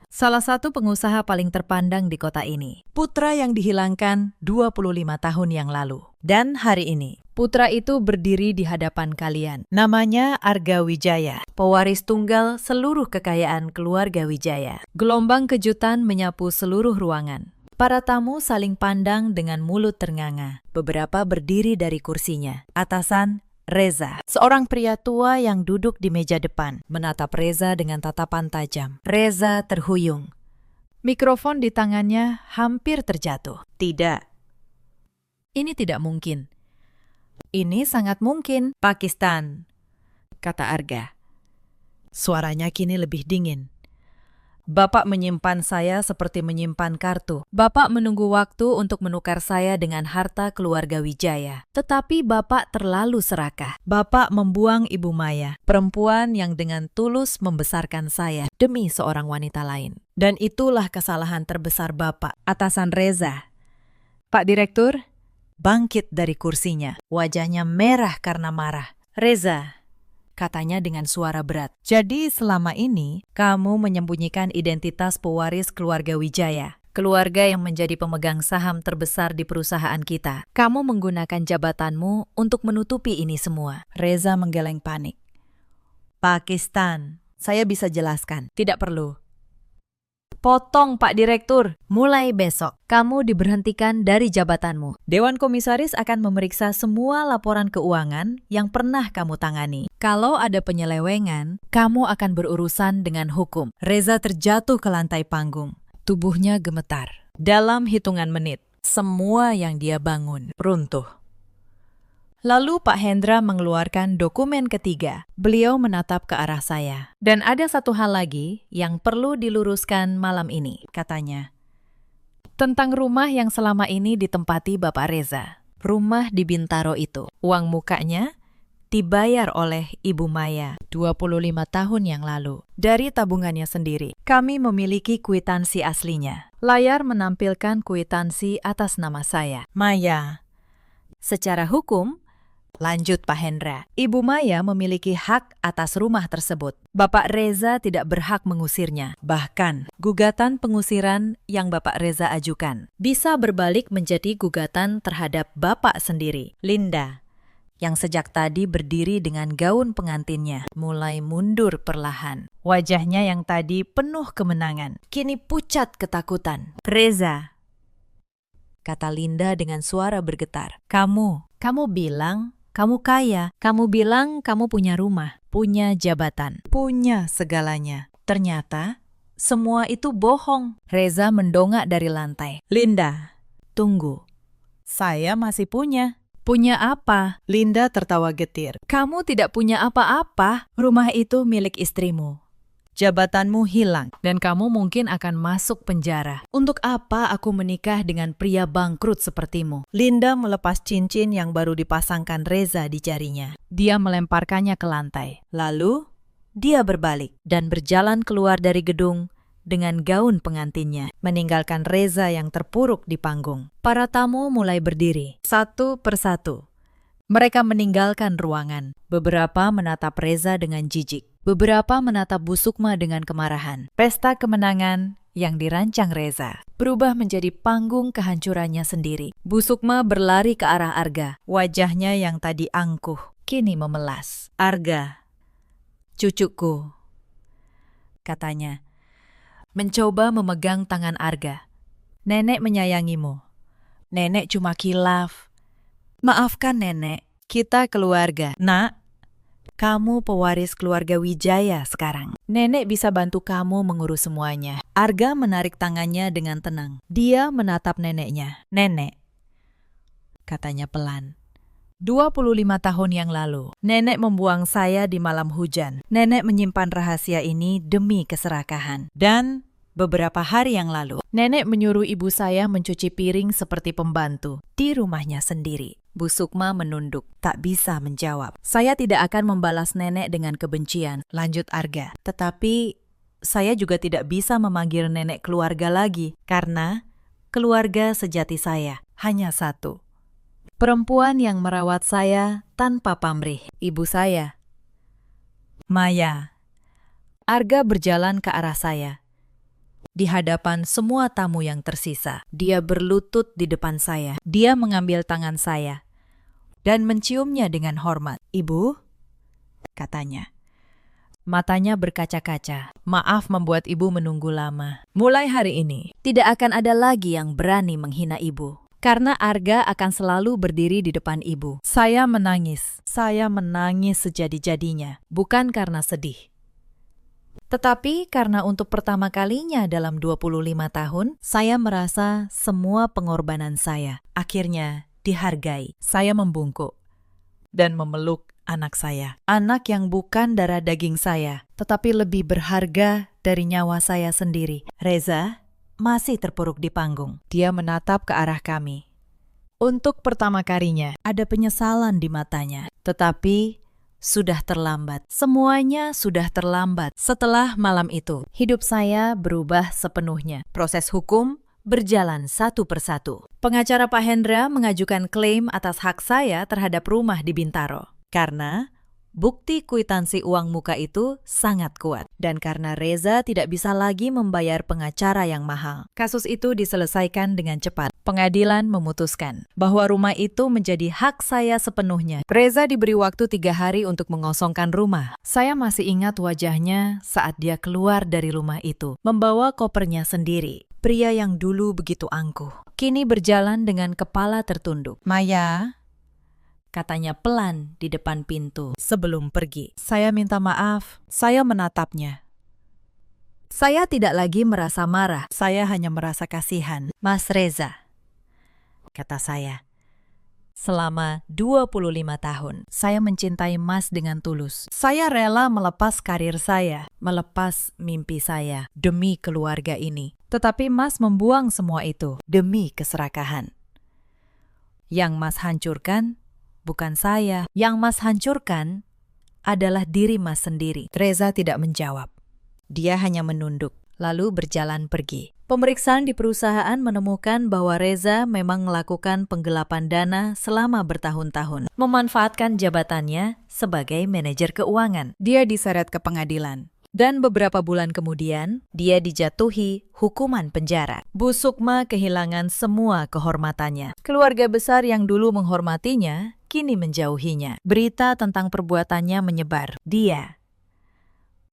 Speaker 1: Salah satu pengusaha paling terpandang di kota ini. Putra yang dihilangkan 25 tahun yang lalu. Dan hari ini, putra itu berdiri di hadapan kalian. Namanya Arga Wijaya, pewaris tunggal seluruh kekayaan keluarga Wijaya. Gelombang kejutan menyapu seluruh ruangan. Para tamu saling pandang dengan mulut ternganga. Beberapa berdiri dari kursinya. Atasan, Reza, seorang pria tua yang duduk di meja depan, menatap Reza dengan tatapan tajam. Reza terhuyung. Mikrofon di tangannya hampir terjatuh. Tidak. Ini tidak mungkin. Ini sangat mungkin. Pakistan, kata Arga. Suaranya kini lebih dingin. Bapak menyimpan saya seperti menyimpan kartu. Bapak menunggu waktu untuk menukar saya dengan harta keluarga Wijaya. Tetapi Bapak terlalu serakah. Bapak membuang Ibu Maya, perempuan yang dengan tulus membesarkan saya demi seorang wanita lain. Dan itulah kesalahan terbesar Bapak. Atasan Reza. Pak Direktur bangkit dari kursinya. Wajahnya merah karena marah. Reza, katanya dengan suara berat. Jadi selama ini, kamu menyembunyikan identitas pewaris keluarga Wijaya. Keluarga yang menjadi pemegang saham terbesar di perusahaan kita. Kamu menggunakan jabatanmu untuk menutupi ini semua. Reza menggeleng panik. Pakistan, saya bisa jelaskan. Tidak perlu. Potong, Pak Direktur. Mulai besok, kamu diberhentikan dari jabatanmu. Dewan Komisaris akan memeriksa semua laporan keuangan yang pernah kamu tangani. Kalau ada penyelewengan, kamu akan berurusan dengan hukum. Reza terjatuh ke lantai panggung. Tubuhnya gemetar. Dalam hitungan menit, semua yang dia bangun runtuh. Lalu Pak Hendra mengeluarkan dokumen ketiga. Beliau menatap ke arah saya. Dan ada satu hal lagi yang perlu diluruskan malam ini, katanya. Tentang rumah yang selama ini ditempati Bapak Reza. Rumah di Bintaro itu. Uang mukanya dibayar oleh Ibu Maya 25 tahun yang lalu. Dari tabungannya sendiri. Kami memiliki kwitansi aslinya. Layar menampilkan kwitansi atas nama saya. Maya. Secara hukum, lanjut Pak Hendra, Ibu Maya memiliki hak atas rumah tersebut. Bapak Reza tidak berhak mengusirnya. Bahkan, gugatan pengusiran yang Bapak Reza ajukan bisa berbalik menjadi gugatan terhadap Bapak sendiri. Linda, yang sejak tadi berdiri dengan gaun pengantinnya, mulai mundur perlahan. Wajahnya yang tadi penuh kemenangan, kini pucat ketakutan. Reza, kata Linda dengan suara bergetar. Kamu bilang kamu kaya, kamu bilang kamu punya rumah, punya jabatan, punya segalanya. Ternyata semua itu bohong. Reza mendongak dari lantai. Linda, tunggu. Saya masih punya. Punya apa? Linda tertawa getir. Kamu tidak punya apa-apa. Rumah itu milik istrimu. Jabatanmu hilang dan kamu mungkin akan masuk penjara. Untuk apa aku menikah dengan pria bangkrut sepertimu? Linda melepas cincin yang baru dipasangkan Reza di jarinya. Dia melemparkannya ke lantai. Lalu, dia berbalik dan berjalan keluar dari gedung dengan gaun pengantinnya, meninggalkan Reza yang terpuruk di panggung. Para tamu mulai berdiri, satu persatu. Mereka meninggalkan ruangan. Beberapa menatap Reza dengan jijik. Beberapa menatap Bu Sukma dengan kemarahan. Pesta kemenangan yang dirancang Reza berubah menjadi panggung kehancurannya sendiri. Bu Sukma berlari ke arah Arga. Wajahnya yang tadi angkuh, kini memelas. "Arga, cucuku," katanya. Mencoba memegang tangan Arga. "Nenek menyayangimu. Nenek cuma kilaf. Maafkan nenek, kita keluarga." "Nak, kamu pewaris keluarga Wijaya sekarang. Nenek bisa bantu kamu mengurus semuanya." Arga menarik tangannya dengan tenang. Dia menatap neneknya. "Nenek," katanya pelan. 25 tahun yang lalu, nenek membuang saya di malam hujan. Nenek menyimpan rahasia ini demi keserakahan. Dan beberapa hari yang lalu, nenek menyuruh ibu saya mencuci piring seperti pembantu di rumahnya sendiri. Bu Sukma menunduk, tak bisa menjawab. "Saya tidak akan membalas nenek dengan kebencian," lanjut Arga. "Tetapi saya juga tidak bisa memanggil nenek keluarga lagi, karena keluarga sejati saya hanya satu. Perempuan yang merawat saya tanpa pamrih, ibu saya, Maya." Arga berjalan ke arah saya. Di hadapan semua tamu yang tersisa, dia berlutut di depan saya. Dia mengambil tangan saya dan menciumnya dengan hormat. "Ibu," katanya. Matanya berkaca-kaca. "Maaf membuat ibu menunggu lama. Mulai hari ini, tidak akan ada lagi yang berani menghina ibu. Karena Arga akan selalu berdiri di depan ibu." Saya menangis. Saya menangis sejadi-jadinya. Bukan karena sedih, tetapi karena untuk pertama kalinya dalam 25 tahun, saya merasa semua pengorbanan saya akhirnya dihargai. Saya membungkuk dan memeluk anak saya. Anak yang bukan darah daging saya, tetapi lebih berharga dari nyawa saya sendiri. Reza masih terpuruk di panggung. Dia menatap ke arah kami. Untuk pertama kalinya, ada penyesalan di matanya. Tetapi sudah terlambat. Semuanya sudah terlambat. Setelah malam itu, hidup saya berubah sepenuhnya. Proses hukum berjalan satu persatu. Pengacara Pak Hendra mengajukan klaim atas hak saya terhadap rumah di Bintaro. Karena bukti kwitansi uang muka itu sangat kuat. Dan karena Reza tidak bisa lagi membayar pengacara yang mahal. Kasus itu diselesaikan dengan cepat. Pengadilan memutuskan bahwa rumah itu menjadi hak saya sepenuhnya. Reza diberi waktu 3 hari untuk mengosongkan rumah. Saya masih ingat wajahnya saat dia keluar dari rumah itu, membawa kopernya sendiri. Pria yang dulu begitu angkuh, kini berjalan dengan kepala tertunduk. "Maya," katanya pelan di depan pintu sebelum pergi. Saya minta maaf, saya menatapnya. Saya tidak lagi merasa marah, saya hanya merasa kasihan. "Mas Reza," kata saya, "selama 25 tahun, saya mencintai Mas dengan tulus. Saya rela melepas karir saya, melepas mimpi saya demi keluarga ini. Tetapi Mas membuang semua itu demi keserakahan. Yang Mas hancurkan bukan saya. Yang Mas hancurkan adalah diri Mas sendiri." Reza tidak menjawab. Dia hanya menunduk, lalu berjalan pergi. Pemeriksaan di perusahaan menemukan bahwa Reza memang melakukan penggelapan dana selama bertahun-tahun, memanfaatkan jabatannya sebagai manajer keuangan. Dia diseret ke pengadilan. Dan beberapa bulan kemudian, dia dijatuhi hukuman penjara. Bu Sukma kehilangan semua kehormatannya. Keluarga besar yang dulu menghormatinya, kini menjauhinya. Berita tentang perbuatannya menyebar. Dia,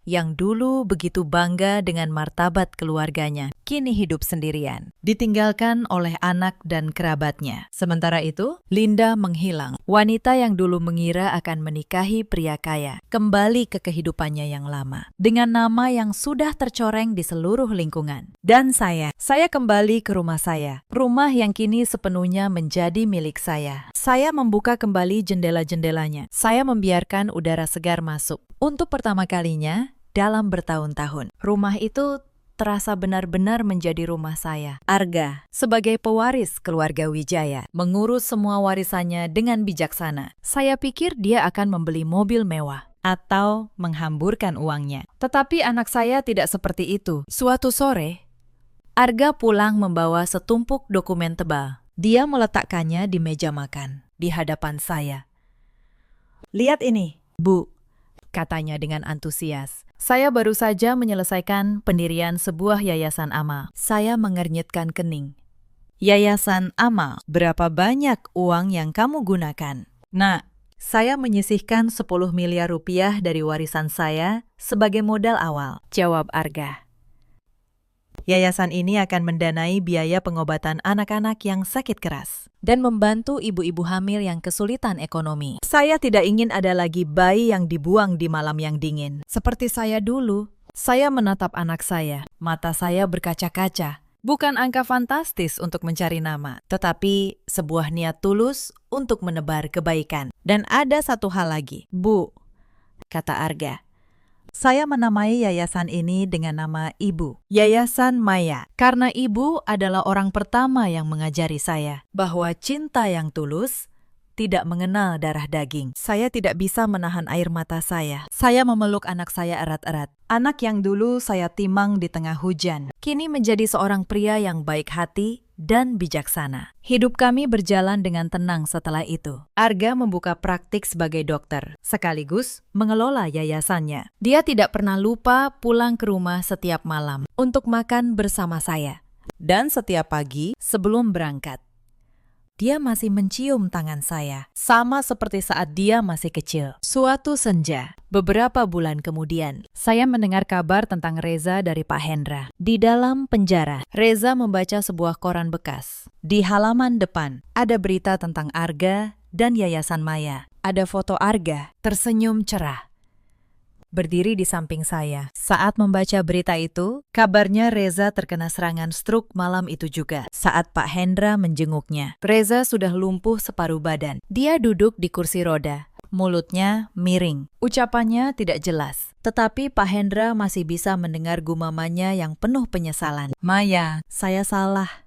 Speaker 1: yang dulu begitu bangga dengan martabat keluarganya, kini hidup sendirian, ditinggalkan oleh anak dan kerabatnya. Sementara itu, Linda menghilang. Wanita yang dulu mengira akan menikahi pria kaya, kembali ke kehidupannya yang lama, dengan nama yang sudah tercoreng di seluruh lingkungan. Dan saya kembali ke rumah saya, rumah yang kini sepenuhnya menjadi milik saya. Saya membuka kembali jendela-jendelanya. Saya membiarkan udara segar masuk. Untuk pertama kalinya dalam bertahun-tahun, rumah itu terasa benar-benar menjadi rumah saya. Arga, sebagai pewaris keluarga Wijaya, mengurus semua warisannya dengan bijaksana. Saya pikir dia akan membeli mobil mewah atau menghamburkan uangnya. Tetapi anak saya tidak seperti itu. Suatu sore, Arga pulang membawa setumpuk dokumen tebal. Dia meletakkannya di meja makan, di hadapan saya. "Lihat ini, Bu," katanya dengan antusias. Saya baru saja menyelesaikan pendirian sebuah yayasan amal. Saya mengernyitkan kening. Yayasan amal, berapa banyak uang yang kamu gunakan? Nah, saya menyisihkan 10 miliar rupiah dari warisan saya sebagai modal awal, jawab Arga. Yayasan ini akan mendanai biaya pengobatan anak-anak yang sakit keras dan membantu ibu-ibu hamil yang kesulitan ekonomi. Saya tidak ingin ada lagi bayi yang dibuang di malam yang dingin. Seperti saya dulu, saya menatap anak saya. Mata saya berkaca-kaca. Bukan angka fantastis untuk mencari nama, tetapi sebuah niat tulus untuk menebar kebaikan. Dan ada satu hal lagi. Bu, kata Arga. Saya menamai yayasan ini dengan nama Ibu, Yayasan Maya, karena Ibu adalah orang pertama yang mengajari saya bahwa cinta yang tulus tidak mengenal darah daging. Saya tidak bisa menahan air mata saya. Saya memeluk anak saya erat-erat. Anak yang dulu saya timang di tengah hujan, kini menjadi seorang pria yang baik hati dan bijaksana. Hidup kami berjalan dengan tenang setelah itu. Arga membuka praktik sebagai dokter, sekaligus mengelola yayasannya. Dia tidak pernah lupa pulang ke rumah setiap malam untuk makan bersama saya. Dan setiap pagi sebelum berangkat, dia masih mencium tangan saya, sama seperti saat dia masih kecil. Suatu senja, beberapa bulan kemudian, saya mendengar kabar tentang Reza dari Pak Hendra. Di dalam penjara, Reza membaca sebuah koran bekas. Di halaman depan, ada berita tentang Arga dan Yayasan Maya. Ada foto Arga tersenyum cerah, berdiri di samping saya. Saat membaca berita itu, kabarnya Reza terkena serangan stroke malam itu juga. Saat Pak Hendra menjenguknya, Reza sudah lumpuh separuh badan. Dia duduk di kursi roda, mulutnya miring. Ucapannya tidak jelas, tetapi Pak Hendra masih bisa mendengar gumamannya yang penuh penyesalan. Maya, saya salah.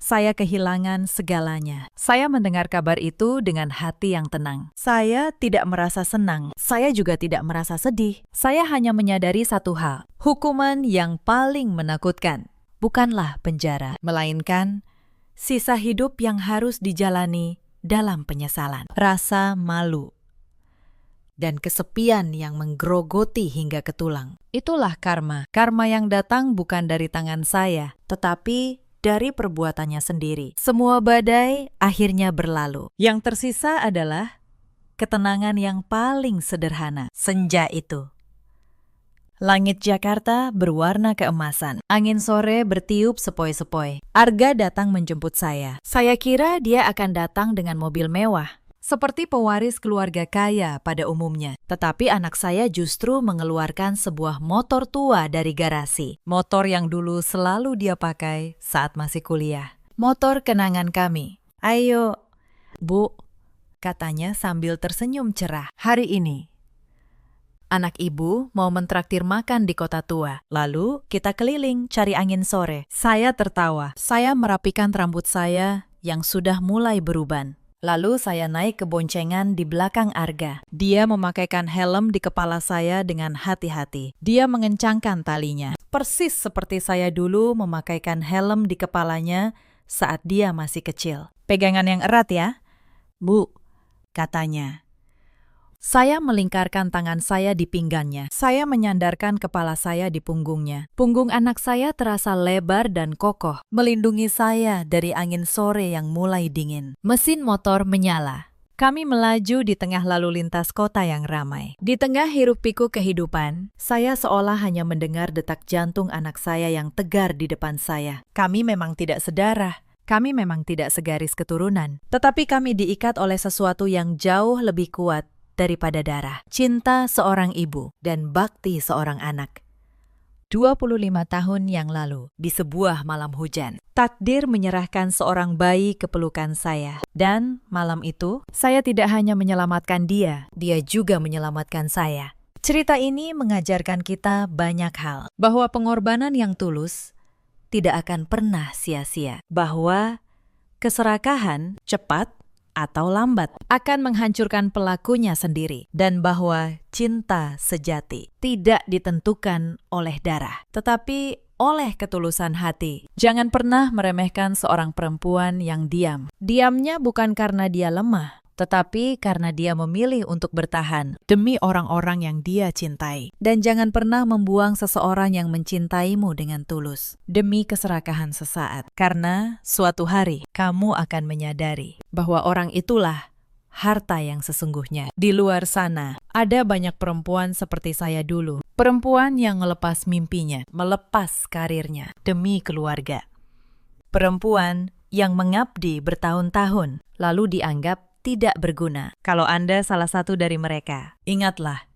Speaker 1: Saya kehilangan segalanya. Saya mendengar kabar itu dengan hati yang tenang. Saya tidak merasa senang. Saya juga tidak merasa sedih. Saya hanya menyadari satu hal. Hukuman yang paling menakutkan bukanlah penjara, melainkan sisa hidup yang harus dijalani dalam penyesalan, rasa malu, dan kesepian yang menggerogoti hingga ke tulang. Itulah karma. Karma yang datang bukan dari tangan saya, tetapi dari perbuatannya sendiri. Semua badai akhirnya berlalu. Yang tersisa adalah ketenangan yang paling sederhana. Senja itu. Langit Jakarta berwarna keemasan. Angin sore bertiup sepoi-sepoi. Arga datang menjemput saya. Saya kira dia akan datang dengan mobil mewah, seperti pewaris keluarga kaya pada umumnya. Tetapi anak saya justru mengeluarkan sebuah motor tua dari garasi. Motor yang dulu selalu dia pakai saat masih kuliah. Motor kenangan kami. Ayo, Bu, katanya sambil tersenyum cerah. Hari ini, anak ibu mau mentraktir makan di kota tua. Lalu kita keliling cari angin sore. Saya tertawa. Saya merapikan rambut saya yang sudah mulai beruban. Lalu saya naik ke boncengan di belakang Arga. Dia memakaikan helm di kepala saya dengan hati-hati. Dia mengencangkan talinya, persis seperti saya dulu memakaikan helm di kepalanya saat dia masih kecil. Pegangan yang erat ya, Bu, katanya. Saya melingkarkan tangan saya di pinggangnya. Saya menyandarkan kepala saya di punggungnya. Punggung anak saya terasa lebar dan kokoh, melindungi saya dari angin sore yang mulai dingin. Mesin motor menyala. Kami melaju di tengah lalu lintas kota yang ramai. Di tengah hiruk-pikuk kehidupan, saya seolah hanya mendengar detak jantung anak saya yang tegar di depan saya. Kami memang tidak sedarah. Kami memang tidak segaris keturunan. Tetapi kami diikat oleh sesuatu yang jauh lebih kuat daripada darah, cinta seorang ibu dan bakti seorang anak. 25 tahun yang lalu, di sebuah malam hujan, takdir menyerahkan seorang bayi ke pelukan saya. Dan malam itu, saya tidak hanya menyelamatkan dia juga menyelamatkan saya. Cerita ini mengajarkan kita banyak hal, bahwa pengorbanan yang tulus tidak akan pernah sia-sia, bahwa keserakahan cepat atau lambat akan menghancurkan pelakunya sendiri, dan bahwa cinta sejati tidak ditentukan oleh darah, tetapi oleh ketulusan hati. Jangan pernah meremehkan seorang perempuan yang diam. Diamnya bukan karena dia lemah, tetapi karena dia memilih untuk bertahan demi orang-orang yang dia cintai. Dan jangan pernah membuang seseorang yang mencintaimu dengan tulus demi keserakahan sesaat, karena suatu hari kamu akan menyadari bahwa orang itulah harta yang sesungguhnya. Di luar sana, ada banyak perempuan seperti saya dulu. Perempuan yang melepas mimpinya, melepas karirnya demi keluarga. Perempuan yang mengabdi bertahun-tahun, lalu dianggap tidak berguna. Kalau Anda salah satu dari mereka, ingatlah,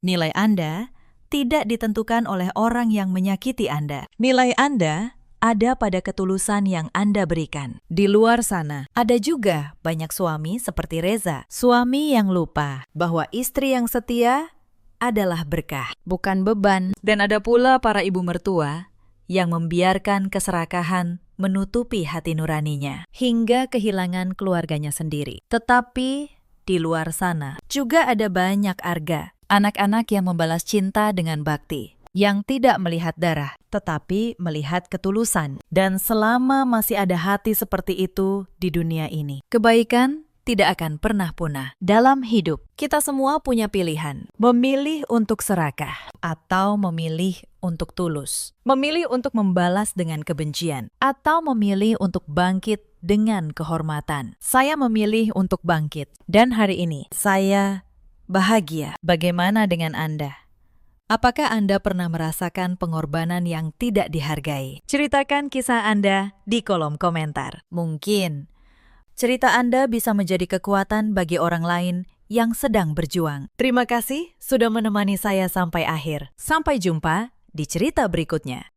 Speaker 1: nilai Anda tidak ditentukan oleh orang yang menyakiti Anda. Nilai Anda ada pada ketulusan yang Anda berikan. Di luar sana, ada juga banyak suami seperti Reza. Suami yang lupa bahwa istri yang setia adalah berkah, bukan beban. Dan ada pula para ibu mertua yang membiarkan keserakahan menutupi hati nuraninya, hingga kehilangan keluarganya sendiri. Tetapi di luar sana, juga ada banyak arga, anak-anak yang membalas cinta dengan bakti, yang tidak melihat darah, tetapi melihat ketulusan. Dan selama masih ada hati seperti itu di dunia ini, kebaikan tidak akan pernah punah. Dalam hidup, kita semua punya pilihan. Memilih untuk serakah, atau memilih untuk tulus. Memilih untuk membalas dengan kebencian, atau memilih untuk bangkit dengan kehormatan. Saya memilih untuk bangkit. Dan hari ini, saya bahagia. Bagaimana dengan Anda? Apakah Anda pernah merasakan pengorbanan yang tidak dihargai? Ceritakan kisah Anda di kolom komentar. Mungkin cerita Anda bisa menjadi kekuatan bagi orang lain yang sedang berjuang. Terima kasih sudah menemani saya sampai akhir. Sampai jumpa di cerita berikutnya.